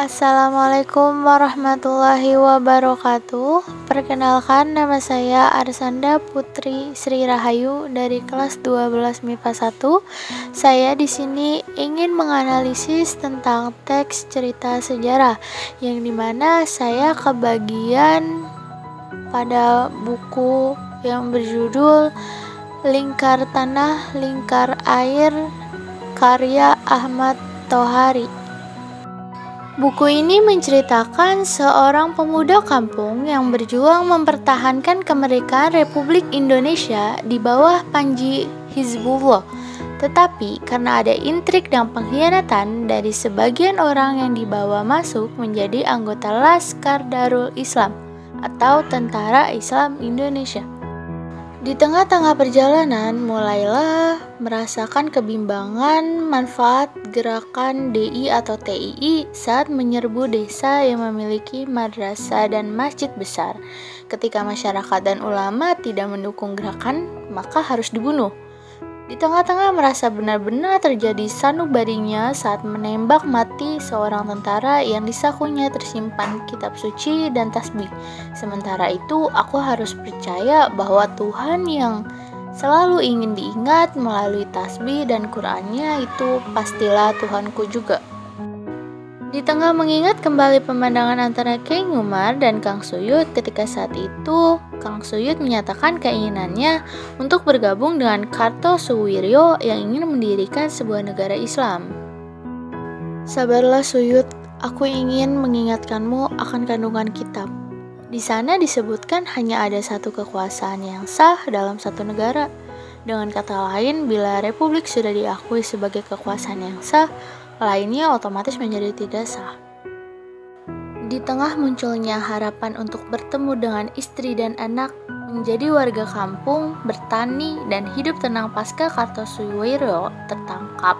Assalamualaikum warahmatullahi wabarakatuh. Perkenalkan, nama saya Arsanda Putri Sri Rahayu dari kelas 12 MIPA 1. Saya di sini ingin menganalisis tentang teks cerita sejarah yang dimana saya kebagian pada buku yang berjudul Lingkar Tanah, Lingkar Air karya Ahmad Tohari. Buku ini menceritakan seorang pemuda kampung yang berjuang mempertahankan kemerdekaan Republik Indonesia di bawah Panji Hizbullah. Tetapi karena ada intrik dan pengkhianatan dari sebagian orang yang dibawa masuk menjadi anggota Laskar Darul Islam atau Tentara Islam Indonesia. Di tengah-tengah perjalanan, mulailah merasakan kebimbangan manfaat gerakan DI atau TII saat menyerbu desa yang memiliki madrasah dan masjid besar. Ketika masyarakat dan ulama tidak mendukung gerakan, maka harus dibunuh. Di tengah-tengah merasa benar-benar terjadi sanubarinya saat menembak mati seorang tentara yang di sakunya tersimpan kitab suci dan tasbih. Sementara itu, aku harus percaya bahwa Tuhan yang selalu ingin diingat melalui tasbih dan Qur'annya itu pastilah Tuhanku juga. Di tengah mengingat kembali pemandangan antara Kiai Ngumar dan Kang Suyud ketika saat itu, Kang Suyud menyatakan keinginannya untuk bergabung dengan Kartosuwiryo yang ingin mendirikan sebuah negara Islam. Sabarlah Suyud, aku ingin mengingatkanmu akan kandungan kitab. Di sana disebutkan hanya ada satu kekuasaan yang sah dalam satu negara. Dengan kata lain, bila republik sudah diakui sebagai kekuasaan yang sah, lainnya otomatis menjadi tidak sah. Di tengah munculnya harapan untuk bertemu dengan istri dan anak, menjadi warga kampung, bertani, dan hidup tenang pasca Kartosuwiryo tertangkap,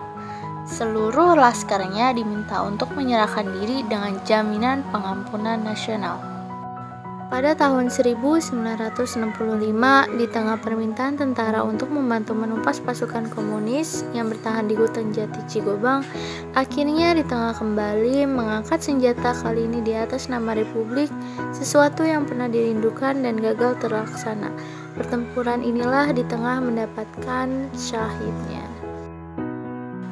seluruh laskarnya diminta untuk menyerahkan diri dengan jaminan pengampunan nasional. Pada tahun 1965, di tengah permintaan tentara untuk membantu menumpas pasukan komunis yang bertahan di hutan Jati Cigobang, akhirnya di tengah kembali mengangkat senjata kali ini di atas nama Republik, sesuatu yang pernah dirindukan dan gagal terlaksana. Pertempuran inilah di tengah mendapatkan syahidnya.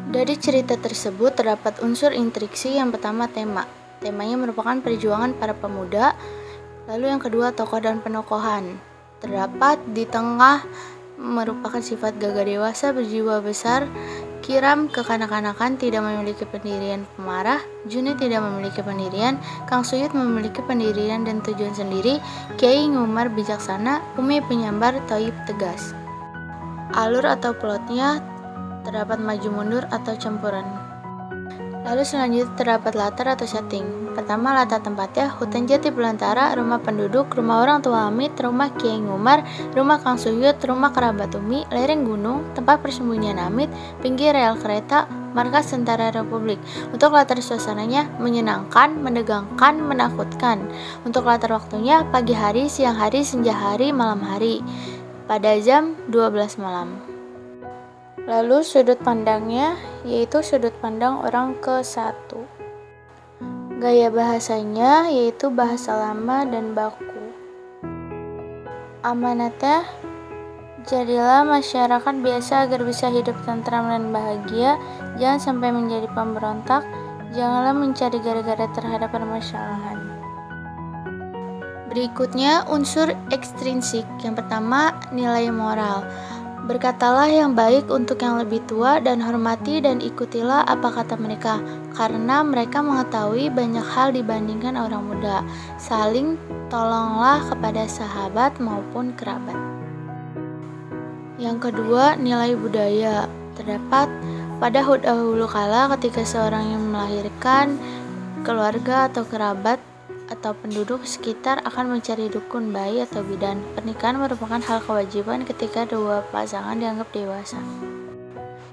Dari cerita tersebut terdapat unsur intriksi. Yang pertama temanya merupakan perjuangan para pemuda. Lalu yang kedua, tokoh dan penokohan. Terdapat di tengah merupakan sifat gagah dewasa berjiwa besar, Kiram kekanak-kanakan tidak memiliki pendirian pemarah, Junid tidak memiliki pendirian, Kang Suyud memiliki pendirian dan tujuan sendiri, Kiai Ngumar bijaksana, Umi penyambar, Thaib tegas. Alur atau plotnya terdapat maju mundur atau campuran. Lalu selanjutnya terdapat latar atau setting. Pertama, latar tempatnya hutan Jati Belantara, rumah penduduk, rumah orang tua Amit, rumah Kiai Ngumar, rumah Kang Suyud, rumah kerabat Umi, lereng gunung, tempat persembunyian Amit, pinggir rel kereta, markas tentara Republik. Untuk latar suasananya menyenangkan, menegangkan, menakutkan. Untuk latar waktunya pagi hari, siang hari, senja hari, malam hari. Pada jam 12 malam. Lalu sudut pandangnya yaitu sudut pandang orang ke-1. Gaya bahasanya yaitu bahasa lama dan baku. Amanatnya, jadilah masyarakat biasa agar bisa hidup tentram dan bahagia, jangan sampai menjadi pemberontak, janganlah mencari gara-gara terhadap permasalahan. Berikutnya unsur ekstrinsik. Yang pertama, nilai moral. Berkatalah yang baik untuk yang lebih tua dan hormati dan ikutilah apa kata mereka, karena mereka mengetahui banyak hal dibandingkan orang muda. Saling tolonglah kepada sahabat maupun kerabat. Yang kedua, nilai budaya. Terdapat pada dahulu kala ketika seorang yang melahirkan, keluarga atau kerabat atau penduduk sekitar akan mencari dukun, bayi atau bidan. Pernikahan merupakan hal kewajiban ketika dua pasangan dianggap dewasa.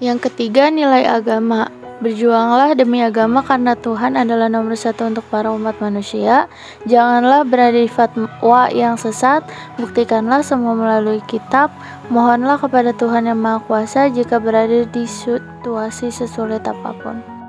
Yang ketiga, nilai agama. Berjuanglah demi agama karena Tuhan adalah nomor satu untuk para umat manusia. Janganlah berada di fatwa yang sesat. Buktikanlah semua melalui kitab. Mohonlah kepada Tuhan yang Maha Kuasa jika berada di situasi sesulit apapun.